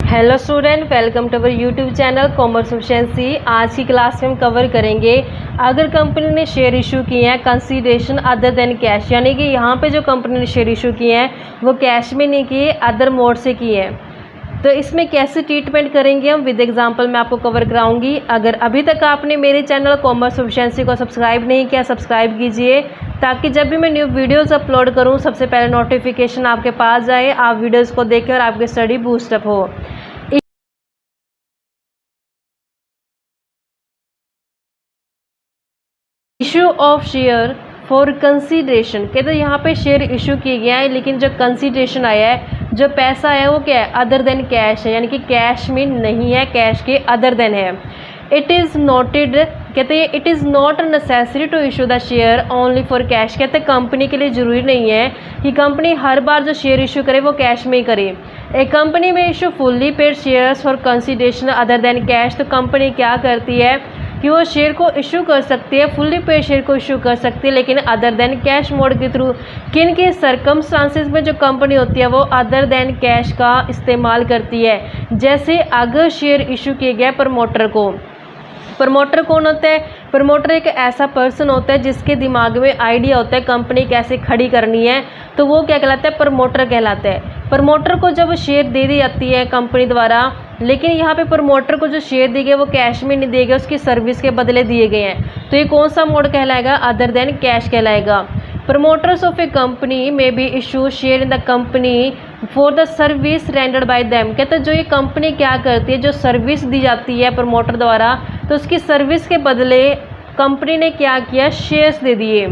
Hello student, welcome to our YouTube channel commerce efficiency. आज की class में हम कवर करेंगे अगर कंपनी ने शेयर इशू किए हैं कंसीडरेशन अदर देन कैश, यानी कि यहाँ पे जो कंपनी ने शेयर इशू किए हैं वो कैश में नहीं किए, अदर मोड से किए हैं। तो इसमें कैसे ट्रीटमेंट करेंगे हम विद एग्जांपल मैं आपको कवर कराऊंगी। अगर अभी तक आपने मेरे चैनल कॉमर्स एफिशिएंसी को सब्सक्राइब नहीं किया, सब्सक्राइब कीजिए ताकि जब भी मैं न्यू वीडियोस अपलोड करूं सबसे पहले नोटिफिकेशन आपके पास जाए, आप वीडियोस को देखें और आपकी स्टडी बूस्टअप हो। Issue of share for consideration, कहते हैं यहाँ पे शेयर इशू किया गया है लेकिन जो कंसीडरेशन आया है, जो पैसा है वो क्या है, अदर देन कैश है, यानी कि कैश में नहीं है, कैश के अदर देन है। इट इज़ नोटेड, कहते हैं it is not necessary to issue the share only for cash, कहते हैं कंपनी के लिए ज़रूरी नहीं है कि कंपनी हर बार जो शेयर इशू करे वो कैश में ही करे। ए कंपनी में issue fully paid shares for consideration other than cash, तो कंपनी क्या करती है कि वो शेयर को इशू कर सकती है, फुल्ली पेड शेयर को इशू कर सकती है, लेकिन अदर देन कैश मोड के थ्रू। किन के सर्कमस्टांसेस में जो कंपनी होती है वो अदर देन कैश का इस्तेमाल करती है। जैसे अगर शेयर इशू किया गया प्रमोटर को, प्रमोटर कौन होता है, प्रमोटर एक ऐसा पर्सन होता है जिसके दिमाग में आइडिया होता है कंपनी कैसे खड़ी करनी है, तो वो क्या कहलाता है, प्रमोटर कहलाता है। प्रमोटर को जब शेयर दे दी जाती है कंपनी द्वारा, लेकिन यहाँ पे प्रमोटर को जो शेयर दिए गए वो कैश में नहीं दिए गए, उसकी सर्विस के बदले दिए गए हैं, तो ये कौन सा मोड कहलाएगा, अदर देन कैश कहलाएगा। Promoters of a company may be issue share in the company for the service rendered by them, कहते हैं जो ये कंपनी क्या करती है, जो सर्विस दी जाती है प्रमोटर द्वारा, तो उसकी सर्विस के बदले कंपनी ने क्या किया, शेयर्स दे दिए।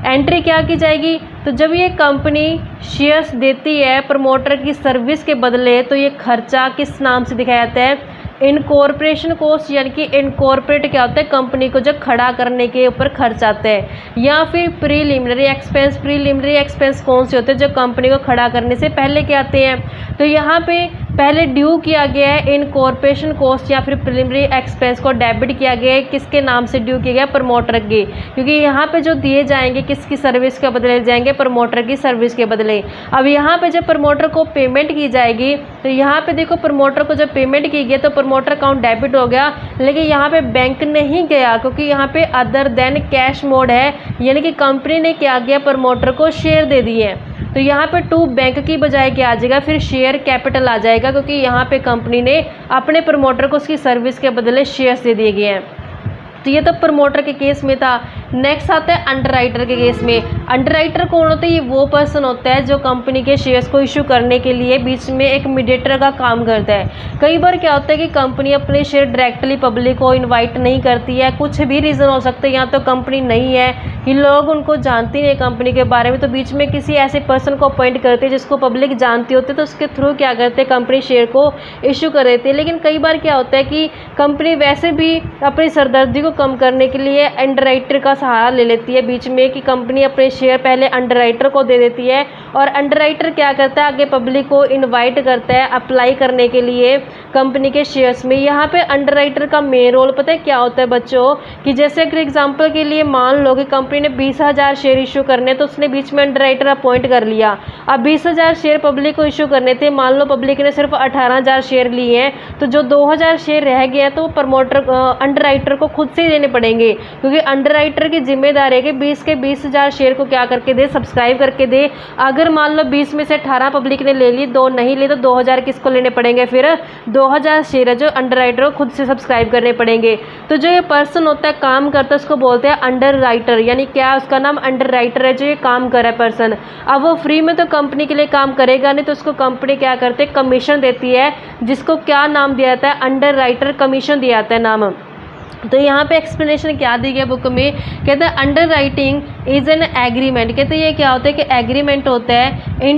एंट्री क्या की जाएगी, तो जब ये कंपनी शेयर्स देती है प्रमोटर की सर्विस के बदले, तो ये खर्चा किस नाम से दिखाया जाता है, इनकॉर्पोरेशन कॉस्ट, यानी कि इनकॉर्पोरेट क्या होता है, कंपनी को जब खड़ा करने के ऊपर खर्च आता है। या फिर प्रीलिमिनरी एक्सपेंस, प्रीलिमिनरी एक्सपेंस कौन से होते हैं, जो कंपनी को खड़ा करने से पहले के आते हैं, तो यहाँ पे पहले ड्यू किया गया है इनकॉर्पोरेशन कॉस्ट या फिर प्रीलिमिनरी एक्सपेंस को डेबिट किया गया है, किसके नाम से ड्यू किया गया, प्रमोटर के, क्योंकि यहाँ पे जो दिए जाएंगे किसकी सर्विस के बदले जाएंगे, प्रमोटर की सर्विस के बदले। अब यहाँ पे जब प्रमोटर को पेमेंट की जाएगी, तो यहाँ पे देखो प्रमोटर को जब पेमेंट की गई तो प्रमोटर अकाउंट डेबिट हो गया, लेकिन यहाँ पे बैंक नहीं गया क्योंकि यहाँ पे अदर देन कैश मोड है, यानी कि कंपनी ने क्या किया, प्रमोटर को शेयर दे दिए। तो यहाँ पे टू बैंक की बजाय क्या आ जाएगा, फिर शेयर कैपिटल आ जाएगा, क्योंकि यहाँ पे कंपनी ने अपने प्रमोटर को उसकी सर्विस के बदले शेयर्स दे दिए गए हैं। तो ये तो प्रमोटर के केस में था। नेक्स्ट आता है अंडरराइटर के केस में। अंडरराइटर कौन होता है, ये वो पर्सन होता है जो कंपनी के शेयर्स को इशू करने के लिए बीच में एक मीडिएटर का काम करता है। कई बार क्या होता है कि कंपनी अपने शेयर डायरेक्टली पब्लिक को इनवाइट नहीं करती है, कुछ भी रीज़न हो सकते हैं, या तो कंपनी नहीं है, ये लोग उनको जानती नहीं कंपनी के बारे में, तो बीच में किसी ऐसे पर्सन को अपॉइंट करते हैं जिसको पब्लिक जानती होती है, तो उसके थ्रू क्या करते हैं, कंपनी शेयर को इशू कर देती है। लेकिन कई बार क्या होता है कि कंपनी वैसे भी अपनी सरदर्दी को कम करने के लिए अंडरराइटर का सहारा ले लेती है बीच में, कि कंपनी अपने शेयर पहले अंडरराइटर को दे देती है और अंडरराइटर क्या करता है, आगे पब्लिक को इनवाइट करता है अप्लाई करने के लिए कंपनी के शेयर्स में। यहाँ पे अंडरराइटर का मेन रोल पता है क्या होता है बच्चों, कि जैसे अगर एग्जांपल के लिए मान लो कि कंपनी ने 20,000 शेयर इशू करने, तो उसने बीच में अंडरराइटर अपॉइंट कर लिया। अब 20,000 शेयर पब्लिक को इशू करने थे, मान लो पब्लिक ने सिर्फ 18,000 शेयर लिए हैं, तो जो 2,000 शेयर रह गए हैं तो प्रमोटर अंडरराइटर को खुद से देने पड़ेंगे, क्योंकि अंडरराइटर की जिम्मेदारी है कि 20,000 शेयर को क्या करके दे, सब्सक्राइब करके दे। अगर मान लो 20 में से 18 पब्लिक ने ले ली, 2 नहीं ले, तो 2,000 किसको लेने पड़ेंगे, फिर 2,000 शेयर है जो अंडरराइटर को खुद से सब्सक्राइब करने पड़ेंगे। तो जो ये पर्सन होता है काम करता है उसको बोलते हैं अंडरराइटर, यानी क्या उसका नाम अंडरराइटर है, जो ये काम कर रहा है पर्सन। अब वो फ्री में तो कंपनी के लिए काम करेगा नहीं, तो उसको कंपनी क्या करते हैं, कमीशन देती है, जिसको क्या नाम दिया जाता है, अंडरराइटर कमीशन दिया जाता है नाम। तो यहाँ पे एक्सप्लेनेशन क्या दी गई बुक में, कहते हैं under writing is an agreement, कहते हैं ये क्या होता है कि एग्रीमेंट होता है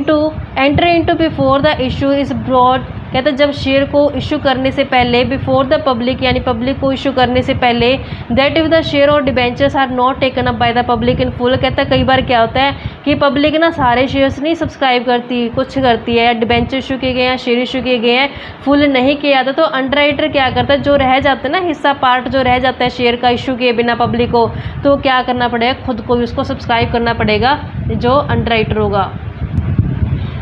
enter into before the issue is broad, कहते हैं जब शेयर को इशू करने से पहले, बिफोर द पब्लिक यानी पब्लिक को इशू करने से पहले, that if the share or debentures are not taken up by the public in full, कहता है कई बार क्या होता है कि पब्लिक ना सारे शेयर्स नहीं सब्सक्राइब करती, कुछ करती है, डिबेंचर इशू किए गए हैं, शेयर इशू किए गए हैं, फुल नहीं किया जाता, तो अंडरराइटर क्या करता है, जो रह जाता है ना हिस्सा पार्ट जो रह जाता है शेयर का इशू किए बिना पब्लिक को, तो क्या करना पड़ेगा, खुद को भी उसको सब्सक्राइब करना पड़ेगा जो अंडरराइटर होगा।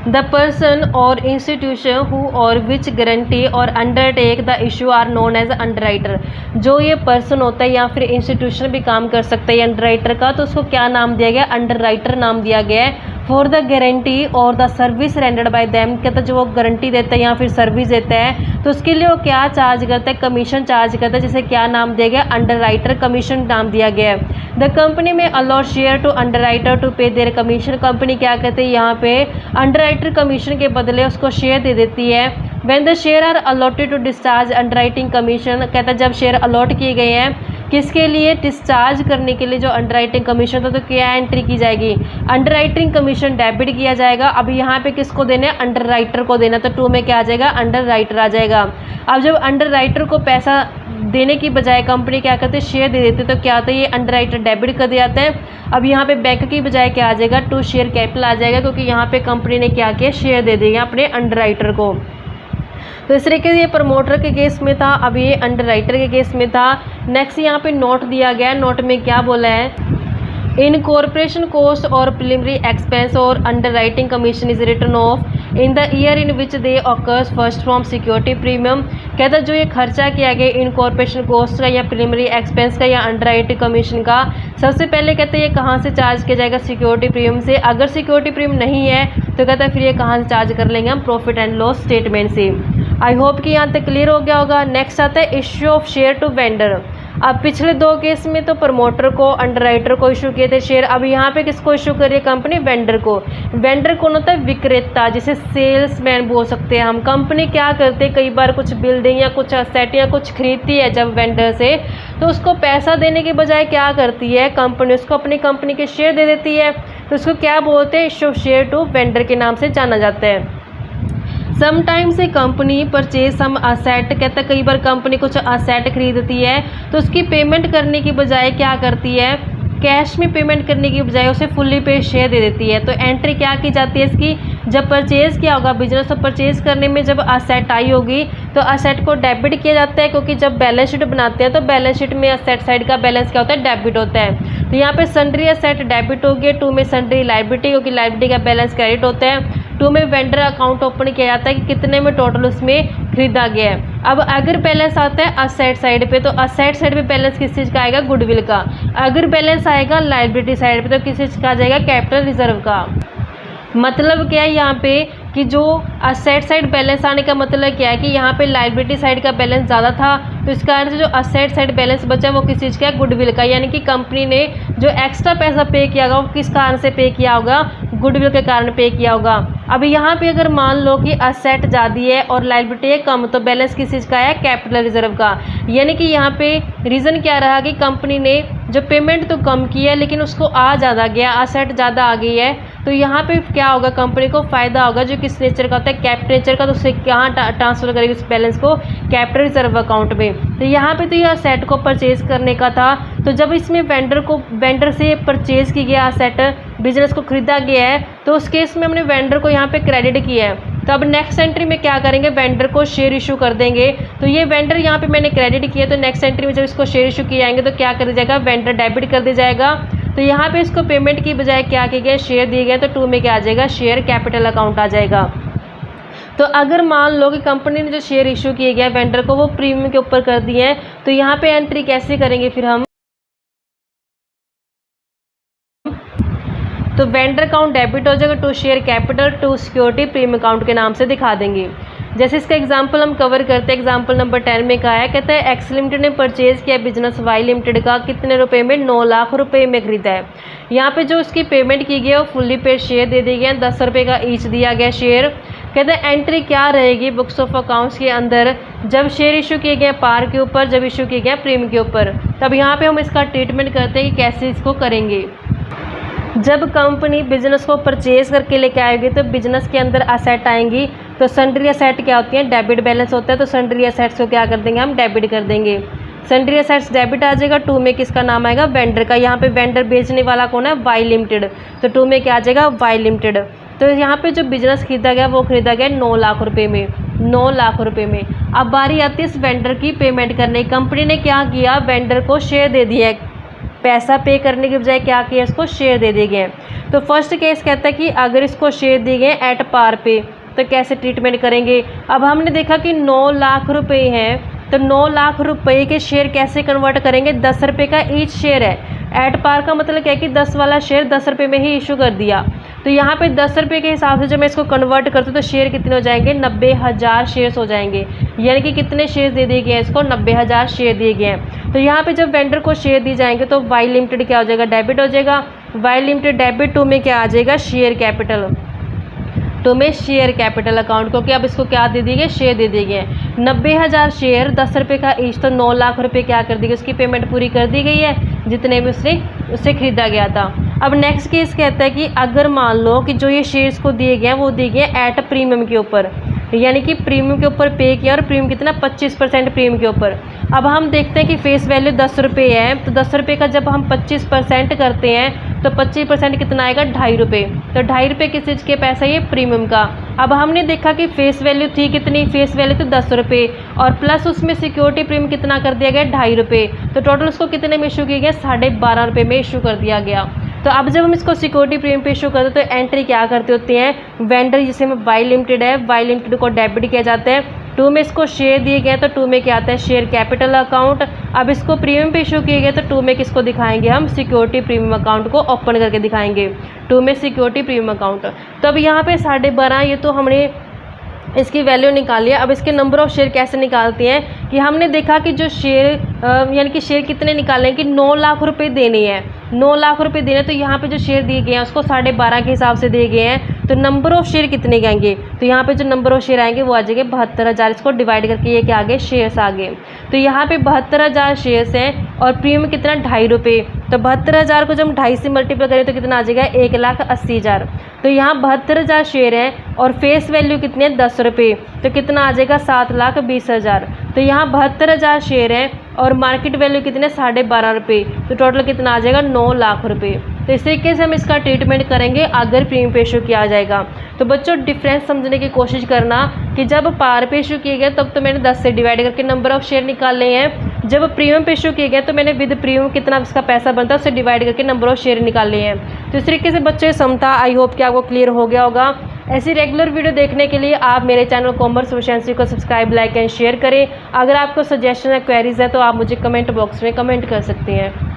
The person or institution who or which guarantee or undertake the issue are known as underwriter. जो ये पर्सन होता है या फिर इंस्टीट्यूशन भी काम कर सकता है अंडरराइटर का, तो उसको क्या नाम दिया गया, अंडरराइटर नाम दिया गया है। फॉर द गारंटी और the service rendered by them, कहता है जो वो गारंटी देता है या फिर सर्विस देता है तो उसके लिए वो क्या चार्ज करता है, कमीशन चार्ज करता है, जिसे क्या नाम दिया गया, अंडरराइटर कमीशन नाम दिया गया है। The company may allot share to underwriter to pay their commission. Company क्या कहते हैं यहाँ पे अंडरराइटर कमीशन के बदले उसको शेयर दे देती है। When the share are allotted to discharge underwriting commission, कहता है जब शेयर अलॉट किए गए हैं किसके लिए, डिस्चार्ज करने के लिए जो अंडरराइटिंग कमीशन था, तो क्या एंट्री की जाएगी, अंडरराइटिंग कमीशन डेबिट किया जाएगा। अब यहाँ पे किसको देना है, अंडरराइटर को देना, तो 2 में क्या आ जाएगा, अंडरराइटर आ जाएगा। अब जब अंडरराइटर को पैसा देने की बजाय कंपनी क्या करते हैं, शेयर दे देते, तो क्या होता है, ये अंडरराइटर डेबिट कर दिया जाता है। अब यहाँ पे बैंक की बजाय क्या आ जाएगा, टू शेयर कैपिटल आ जाएगा, क्योंकि यहाँ पे कंपनी ने क्या किया, शेयर दे दिया अपने अंडरराइटर को। तो इस तरीके से ये प्रमोटर के केस में था, अब ये अंडरराइटर के केस में था। नेक्स्ट यहाँ पे नोट दिया गया है, नोट में क्या बोला है, incorporation cost or preliminary expense or underwriting commission is written off in the year in which they occurs first from security premium. कहता है जो ये खर्चा किया गया इन कॉर्पोरेशन कॉस्ट का या प्रिलिमिनरी एक्सपेंस का या अंडरराइटिंग कमीशन का, सबसे पहले कहते हैं ये कहाँ से चार्ज किया जाएगा, सिक्योरिटी प्रीमियम से। अगर सिक्योरिटी प्रीमियम नहीं है तो कहता है फिर ये कहाँ से चार्ज कर लेंगे हम, प्रॉफिट एंड लॉस स्टेटमेंट से। आई होप कि यहाँ तक क्लियर हो गया होगा। नेक्स्ट आता है issue of share to vendor. अब पिछले 2 केस में तो प्रमोटर को अंडरराइटर को इशू किए थे शेयर, अब यहाँ पे किसको इशू कर रही है कंपनी, वेंडर को। वेंडर कौन होता है, विक्रेता, जिसे सेल्समैन बोल सकते हैं हम। कंपनी क्या करते हैं, कई बार कुछ बिल्डिंग या कुछ असेट या कुछ खरीदती है जब वेंडर से, तो उसको पैसा देने के बजाय क्या करती है कंपनी, उसको अपनी कंपनी के शेयर दे देती है, तो उसको क्या बोलते हैं, issue of share to vendor के नाम से जाना जाता है। Sometimes a company purchase some asset, कहता है कई बार कंपनी कुछ असेट खरीदती है तो उसकी पेमेंट करने की बजाय क्या करती है, कैश में पेमेंट करने की बजाय उसे फुल्ली पे शेयर दे देती है। तो एंट्री क्या की जाती है इसकी, जब परचेज़ किया होगा बिजनेस, तो परचेज़ करने में जब असेट आई होगी तो असेट को डेबिट किया जाता है, क्योंकि जब बैलेंस शीट बनाते हैं तो बैलेंस शीट में असेट साइड का बैलेंस क्या होता है, डेबिट होता है। तो यहाँ पे सन्ड्री असेट डेबिट हो गया, 2 में सन्ड्री लायबिलिटी, क्योंकि लायबिलिटी का बैलेंस क्रेडिट होता है। 2 में वेंडर अकाउंट ओपन किया जाता है कि कितने में टोटल उसमें खरीदा गया है। अब अगर बैलेंस आता है असेट साइड पे, तो असेट साइड पे बैलेंस किस चीज़ का आएगा, गुडविल का। अगर बैलेंस आएगा लायबिलिटी साइड पे तो किस चीज़ का आ जाएगा, कैपिटल रिजर्व का। मतलब क्या है यहाँ पे कि जो असेट साइड बैलेंस आने का मतलब क्या है कि यहाँ पे लायबिलिटी साइड का बैलेंस ज़्यादा था, तो इस कारण से जो असेट साइड बैलेंस बचा वो किस चीज़ का है, गुडविल का। यानी कि कंपनी ने जो एक्स्ट्रा पैसा पे किया होगा वो किस कारण से पे किया होगा, गुडविल के कारण पे किया होगा। अब यहाँ पे अगर मान लो कि असेट ज़्यादा है और लायबिलिटी है कम, तो बैलेंस किस चीज़ का है, कैपिटल रिजर्व का। यानी कि यहाँ पे रीज़न क्या रहा कि कंपनी ने जो पेमेंट तो कम की है लेकिन उसको आ ज़्यादा गया, असेट ज़्यादा आ गई है, तो यहाँ पे क्या होगा, कंपनी को फ़ायदा होगा जो किस नेचर का होता है, कैपिटल नेचर का। तो उससे कहाँ ट्रांसफर करेगी उस बैलेंस को, कैपिटल रिजर्व अकाउंट में। तो यहाँ पे तो ये असेट को परचेज करने का था, तो जब इसमें वेंडर से परचेज की गया असेट, बिजनेस को खरीदा गया है, तो उस केस में हमने वेंडर को यहाँ पे क्रेडिट किया है। तो अब नेक्स्ट एंट्री में क्या करेंगे, वेंडर को शेयर इशू कर देंगे। तो ये वेंडर यहाँ पे मैंने क्रेडिट किया, तो नेक्स्ट एंट्री में जब इसको शेयर इशू किए जाएंगे तो क्या कर दिया जाएगा, वेंडर डेबिट कर दिया जाएगा। तो यहाँ पे इसको पेमेंट की बजाय क्या किया गया, शेयर दिए गए, तो 2 में क्या आ जाएगा, शेयर कैपिटल अकाउंट आ जाएगा। तो अगर मान लो कि कंपनी ने जो शेयर इशू किए गए वेंडर को वो प्रीमियम के ऊपर कर दिए हैं, तो यहाँ पे एंट्री कैसे करेंगे फिर हम, तो वेंडर अकाउंट डेबिट हो जाएगा, to share capital to security premium account के नाम से दिखा देंगे। जैसे इसका एग्जांपल हम कवर करते हैं, एग्जांपल नंबर 10 में कहा है, कहता है एक्स लिमिटेड ने परचेज किया बिजनेस वाई लिमिटेड का, कितने रुपए में, 9 लाख रुपए में खरीदा है। यहाँ पे जो उसकी पेमेंट की गई है वो फुल्ली पेड शेयर दे दिए गए, 10 रुपये का ईच दिया गया शेयर। कहते हैं एंट्री क्या रहेगी बुक्स ऑफ अकाउंट्स के अंदर, जब शेयर इशू किए गए पार के ऊपर, जब इशू किए गए प्रीमियम के ऊपर। तब यहाँ पे हम इसका ट्रीटमेंट करते हैं कि कैसे इसको करेंगे। जब कंपनी बिजनेस को परचेज करके लेके आएगी तो बिजनेस के अंदर असेट आएंगी, तो सन्ड्री असेट क्या होती है, डेबिट बैलेंस होता है, तो सन्ड्री असेट्स को क्या कर देंगे, हम डेबिट कर देंगे। सन्ड्री असेट्स डेबिट आ जाएगा, 2 में किसका नाम आएगा, वेंडर का। यहाँ पे वेंडर बेचने वाला कौन है, वाई लिमिटेड, तो 2 में क्या आ जाएगा, वाई लिमिटेड। तो यहाँ पे जो बिजनेस खरीदा गया वो खरीदा गया 9 लाख रुपए में, 9 लाख रुपए में। अब बारी आती है इस वेंडर की पेमेंट करने। कंपनी ने क्या किया, वेंडर को शेयर दे दिया, पैसा पे करने के बजाय क्या किया, इसको शेयर दे दिए गए। तो फर्स्ट केस कहता है कि अगर इसको शेयर दिए गए एट पार पे तो कैसे ट्रीटमेंट करेंगे। अब हमने देखा कि 9 लाख रुपए हैं, तो 9 लाख रुपए के शेयर कैसे कन्वर्ट करेंगे, 10 रुपये का ईच शेयर है। एट पार का मतलब क्या है कि 10 वाला शेयर 10 रुपये में ही इशू कर दिया। तो यहाँ पे 10 रुपये के हिसाब से जब मैं इसको कन्वर्ट करती हूँ तो शेयर कितने हो जाएंगे, 90,000 शेयर्स हो जाएंगे। यानी कि कितने शेयर दे दिए गए हैं इसको, 90,000 शेयर दिए गए हैं। तो यहाँ पे जब वेंडर को शेयर दिए जाएंगे तो वाई लिमिटेड क्या हो जाएगा, डेबिट हो जाएगा। वाई लिमिटेड डेबिट टू में क्या आ जाएगा, शेयर कैपिटल, तो में शेयर कैपिटल अकाउंट, क्योंकि अब इसको क्या दे दिए गए, शेयर दे दिए गए। 90,000 शेयर 10 रुपये का ईच, तो 9 लाख रुपए क्या कर दी गई, उसकी पेमेंट पूरी कर दी गई है जितने में उससे खरीदा गया था। अब नेक्स्ट केस कहता है कि अगर मान लो कि जो ये शेयर्स को दिए गए हैं वो दिए गए एट प्रीमियम के ऊपर, यानी कि प्रीमियम के ऊपर पे किया, और प्रीमियम कितना, 25% प्रीमियम के ऊपर। अब हम देखते हैं कि फेस वैल्यू 10 रुपये है, तो 10 रुपये का जब हम 25% करते हैं तो 25% कितना आएगा, 2.5 रुपये। तो 2.5 रुपये किस चीज़ के पैसा, ये प्रीमियम का। अब हमने देखा कि फेस वैल्यू थी कितनी, फेस वैल्यू तो 10 रुपये, और प्लस उसमें सिक्योरिटी प्रीमियम कितना कर दिया गया, 2.5 रुपये। तो टोटल उसको कितने में इशू किया गया, 12.5 रुपये में इशू कर दिया गया। तो अब जब हम इसको सिक्योरिटी प्रीमियम पे इशू करते हैं तो एंट्री क्या करते होते हैं, वेंडर जिसमें वाई लिमिटेड है, वाई लिमिटेड को डेबिट किया जाता है। 2 में इसको शेयर दिए गए तो 2 में क्या आता है, शेयर कैपिटल अकाउंट। अब इसको प्रीमियम पे इशू किए गए तो 2 में किसको दिखाएंगे, हम सिक्योरिटी प्रीमियम अकाउंट को ओपन करके दिखाएंगे, 2 में सिक्योरिटी प्रीमियम अकाउंट। तो अब यहाँ पे 12.5 ये तो हमने इसकी वैल्यू निकाली है। अब इसके नंबर ऑफ शेयर कैसे निकालते हैं कि हमने देखा कि जो शेयर यानी कि शेयर कितने निकाले कि 9 लाख रुपए देने हैं, 9 लाख रुपए देने, तो यहाँ पे जो शेयर दिए गए हैं उसको 12.5 के हिसाब से दिए गए हैं। तो नंबर ऑफ शेयर कितने के आएंगे, तो यहाँ पे जो नंबर ऑफ शेयर आएंगे वो आ जाएंगे 72,000। इसको डिवाइड करके ये क्या आ गए, शेयर्स आ गए। तो यहाँ पे 72,000 शेयर्स हैं और प्रीमियम कितना, 2.5 रुपये। तो 72,000 को जब 2.5 से मल्टीप्लाई करें तो कितना आ जाएगा, 1,80,000। तो यहाँ 72,000 शेयर हैं और फेस वैल्यू कितनी है, 10 रुपये, तो कितना आ जाएगा, 7,20,000। तो यहाँ 72,000 शेयर हैं और मार्केट वैल्यू कितने, 12.5 रुपये, तो टोटल कितना आ जाएगा, 9 लाख रुपये। तो इस तरीके से हम इसका ट्रीटमेंट करेंगे अगर प्रीमियम पे इशू किया जाएगा। तो बच्चों डिफरेंस समझने की कोशिश करना कि जब पार पे इशू किए गए तब तो मैंने 10 से डिवाइड करके नंबर ऑफ शेयर निकाले हैं, जब प्रीमियम पे इशू किए गए तो मैंने विद प्रीमियम कितना इसका पैसा बनता है उससे डिवाइड करके नंबर ऑफ शेयर निकाले हैं। तो इस तरीके से बच्चों समता, आई होप कि आपको क्लियर हो गया होगा। ऐसी रेगुलर वीडियो देखने के लिए आप मेरे चैनल कॉमर्स प्रोficiency को सब्सक्राइब, लाइक एंड शेयर करें। अगर आपको सजेशन या क्वेरीज है तो आप मुझे कमेंट बॉक्स में कमेंट कर सकते हैं।